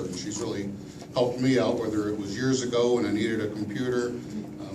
and she's really helped me out, whether it was years ago when I needed a computer.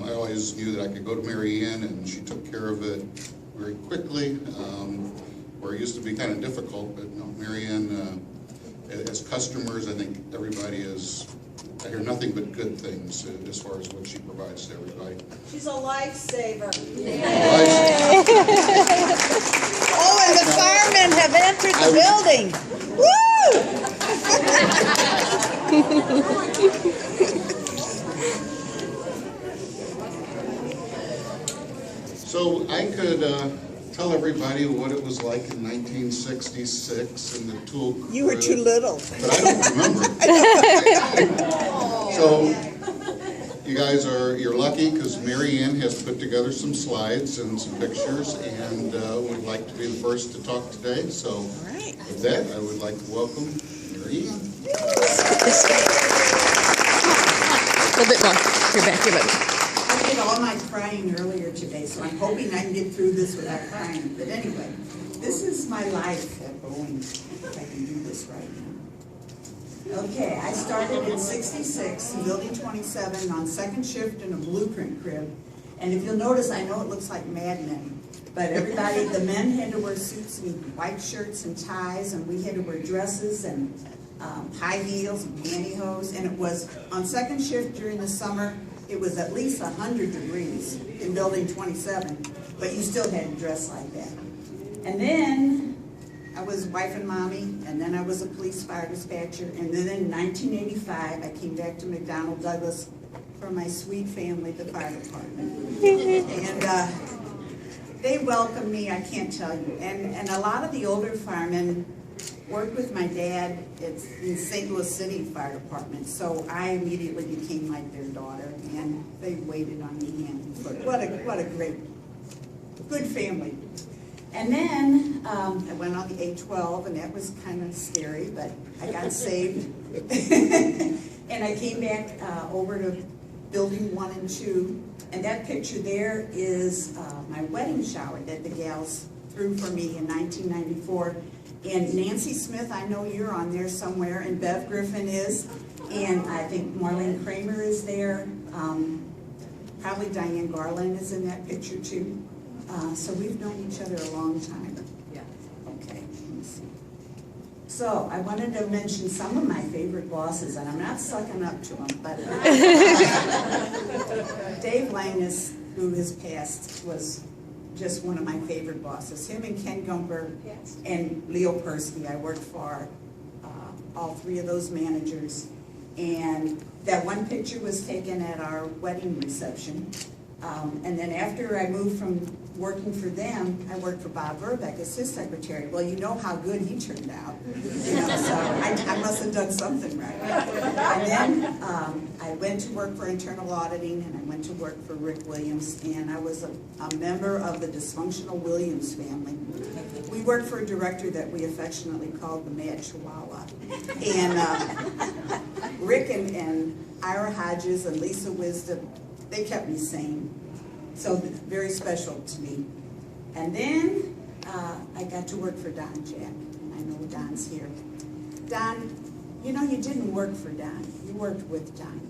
I always knew that I could go to Mary Ann, and she took care of it very quickly, where it used to be kind of difficult, but no, Mary Ann, as customers, I think everybody I hear nothing but good things as far as what she provides to everybody. She's a lifesaver. Oh, and the firemen have entered the building. So I could tell everybody what it was like in 1966 in the tool crew. You were too little. But I don't remember. So you guys you're lucky because Mary Ann has put together some slides and some pictures, and would like to be the first to talk today. So with that, I would like to welcome Mary Ann. A little bit more. You're back. You're back. I did all my crying earlier today, so I'm hoping I can get through this without crying. But anyway, this is my life at Boeing, if I can do this right now. Okay, I started in '66 in Building 27 on second shift in a blueprint crib. And if you'll notice, I know it looks like Mad Men, but everybody, the men had to wear suits and white shirts and ties, and we had to wear dresses and high heels and pantyhose. And it was on second shift during the summer. It was at least 100 degrees in Building 27, but you still had to dress like that. And then I was wife and mommy, and then I was a police fire dispatcher, and then in 1985, I came back to McDonnell Douglas for my sweet family, the fire department. And they welcomed me, I can't tell you. And a lot of the older firemen worked with my dad in St. Louis City Fire Department, so I immediately became like their daughter, and they waited on me hand and foot. What a great, good family. And then I went on the A-12, and that was kind of scary, but I got saved. And I came back over to Building 1 and 2, and that picture there is my wedding shower that the gals threw for me in 1994. And Nancy Smith, I know you're on there somewhere, and Bev Griffin is, and I think Marlene Kramer is there. Probably Diane Garland is in that picture too. So we've known each other a long time. Yeah. Okay, let me see. So I wanted to mention some of my favorite bosses, and I'm not sucking up to them, but Dave Langus, who has passed, was just one of my favorite bosses. Him and Ken Gumber and Leo Persky, I worked for all three of those managers. And that one picture was taken at our wedding reception. And then after I moved from working for them, I worked for Bob Verbeck as his secretary. Well, you know how good he turned out. You know, so I must have done something right. And then I went to work for internal auditing, and I went to work for Rick Williams, and I was a member of the dysfunctional Williams family. We worked for a director that we affectionately called the Mad Chihuahua. And Rick and Ira Hodges and Lisa Wisdom, they kept me sane. So very special to me. And then I got to work for Don Jack, and I know Don's here. Don, you know, you didn't work for Don, you worked with Don.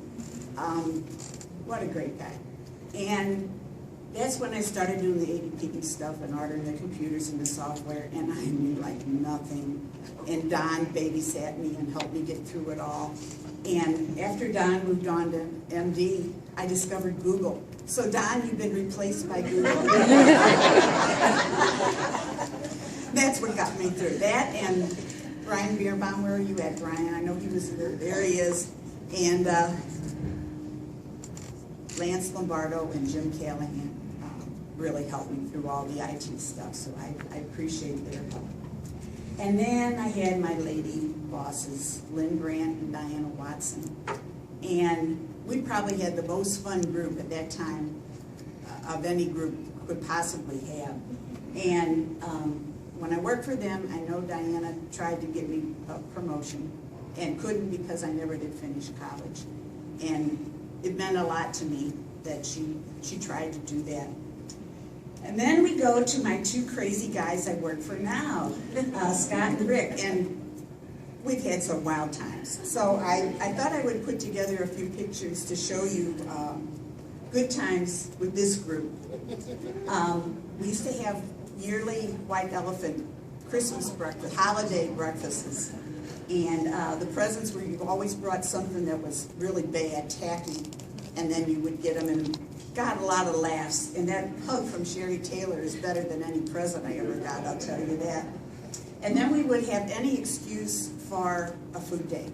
What a great guy. And that's when I started doing the ADP stuff and ordering the computers and the software, and I knew like nothing. And Don babysat me and helped me get through it all. And after Don moved on to MD, I discovered Google. So Don, you've been replaced by Google. That's what got me through that. And Brian Bierbaum, where are you at, Brian? I know he was there. There he is. And Lance Lombardo and Jim Callahan really helped me through all the IT stuff. So I appreciate their help. And then I had my lady bosses, Lynn Grant and Diana Watson. And we probably had the most fun group at that time of any group could possibly have. And when I worked for them, I know Diana tried to get me a promotion and couldn't because I never did finish college. And it meant a lot to me that she tried to do that. And then we go to my two crazy guys I work for now, Scott and Rick. And we've had some wild times. So I thought I would put together a few pictures to show you good times with this group. We used to have yearly White Elephant Christmas breakfast, holiday breakfasts. And the presents were, you always brought something that was really bad, tacky, and then you would get them and got a lot of laughs. And that hug from Sherry Taylor is better than any present I ever got, I'll tell you that. And then we would have any excuse for a food day.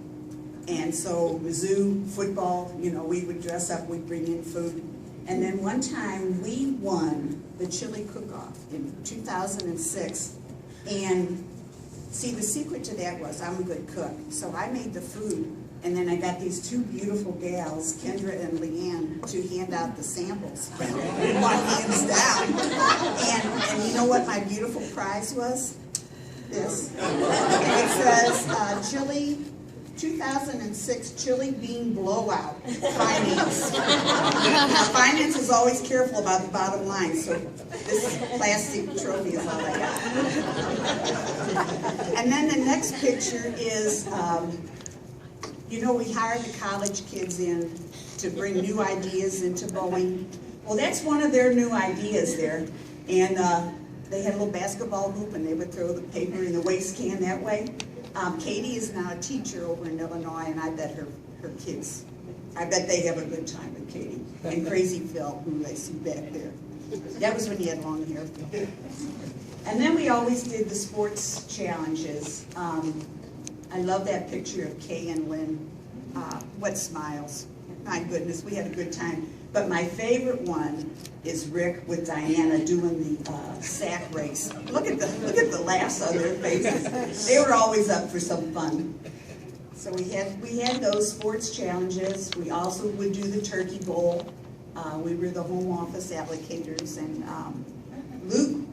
And so Mizzou football, you know, we would dress up, we'd bring in food. And then one time we won the chili cook-off in 2006. And see, the secret to that was I'm a good cook. So I made the food, and then I got these two beautiful gals, Kendra and Leanne, to hand out the samples. One hands down. And you know what my beautiful prize was? This. And it says chili, 2006 chili bean blowout, finance. Now, finance is always careful about the bottom line, so this plastic trophy is all I got. And then the next picture is, you know, we hired the college kids in to bring new ideas into Boeing. Well, that's one of their new ideas there. And they had a little basketball hoop, and they would throw the paper in the waste can that way. Katie is now a teacher over in Illinois, and I bet her kids, I bet they have a good time with Katie. And Crazy Phil, who I see back there. That was when he had long hair. And then we always did the sports challenges. I love that picture of Kay and Lynn. What smiles. My goodness, we had a good time. But my favorite one is Rick with Diana doing the sack race. Look at the laughs on their faces. They were always up for some fun. So we had those sports challenges. We also would do the turkey bowl. We were the home office applicators, and Luke,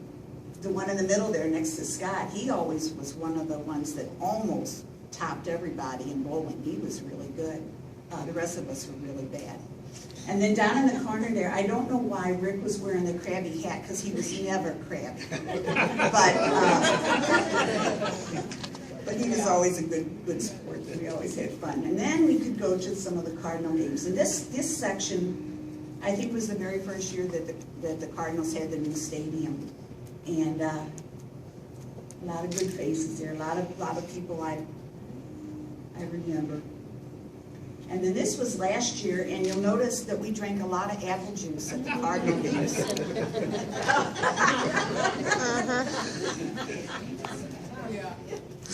the one in the middle there next to Scott, he always was one of the ones that almost topped everybody in bowling. He was really good. The rest of us were really bad. And then down in the corner there, I don't know why Rick was wearing the crabby hat, because he was never crabby. But he was always a good sport. We always had fun. And then we could go to some of the Cardinal games. And this section, I think, was the very first year that the Cardinals had the new stadium. And a lot of good faces there, a lot of people I remember. And then this was last year, and you'll notice that we drank a lot of apple juice at the Cardinal games.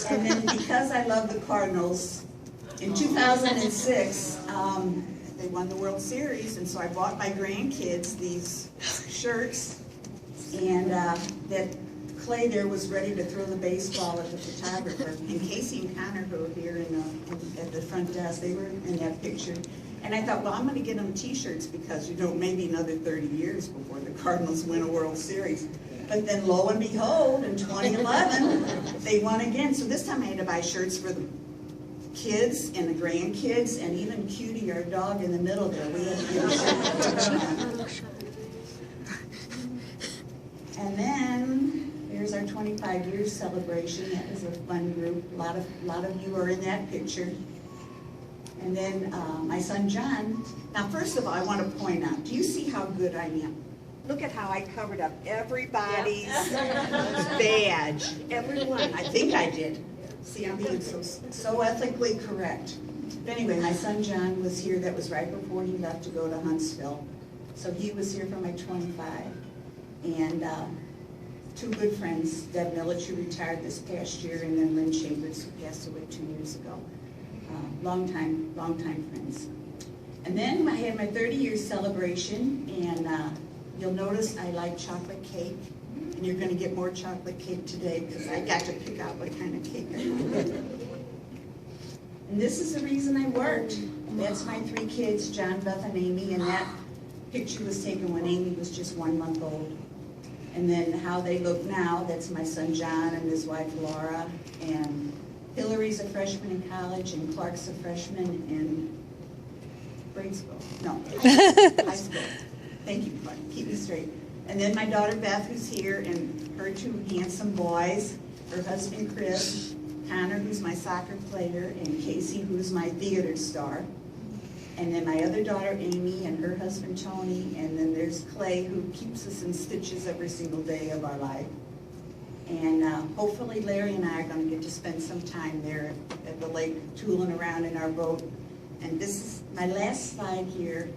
And then because I love the Cardinals, in 2006, they won the World Series, and so I bought my grandkids these shirts, and that Clay there was ready to throw the baseball at the photographer, and Casey and Connor, who were here at the front desk, they were in that picture. And I thought, well, I'm going to get them T-shirts because, you know, maybe another 30 years before the Cardinals win a World Series. But then, lo and behold, in 2011, they won again. So this time I had to buy shirts for the kids and the grandkids, and even Cutie, our dog in the middle there. We had to get a shirt. And then here's our 25 years celebration. That was a fun group. A lot of you are in that picture. And then my son John. Now, first of all, I want to point out, do you see how good I am? Look at how I covered up everybody's badge. Everyone. I think I did. See, I'm being so ethically correct. But anyway, my son John was here. That was right before he left to go to Huntsville. So he was here for my 25. And two good friends, Deb Millich, who retired this past year, and then Lynn Chambers, who passed away 2 years ago. Long time friends. And then I had my 30-year celebration, and you'll notice I like chocolate cake, and you're going to get more chocolate cake today because I got to pick out what kind of cake I wanted. And this is the reason I worked. And that's my 3 kids, John, Beth, and Amy, and that picture was taken when Amy was just 1 month old. And then how they look now, that's my son John and his wife Laura, and Hillary's a freshman in college, and Clark's a freshman in grade school. No, high school. Thank you, Clark. Keep me straight. And then my daughter Beth, who's here, and her 2 handsome boys, her husband Chris, Connor, who's my soccer player, and Casey, who's my theater star. And then my other daughter, Amy, and her husband, Tony. And then there's Clay, who keeps us in stitches every single day of our life. And hopefully Larry and I are going to get to spend some time there at the lake, tooling around in our boat. And this is my last slide here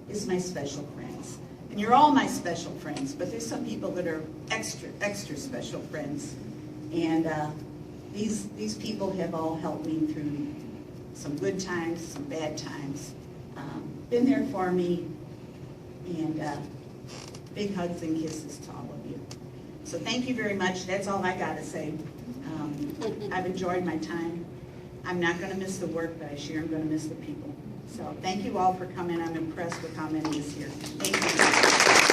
is my special friends. And you're all my special friends, but there's some people that are extra special friends. And these people have all helped me through some good times, some bad times. Been there for me, and big hugs and kisses to all of you. So thank you very much. That's all I got to say. I've enjoyed my time. I'm not going to miss the work, but I sure am going to miss the people. So thank you all for coming. I'm impressed with how many is here. Thank you.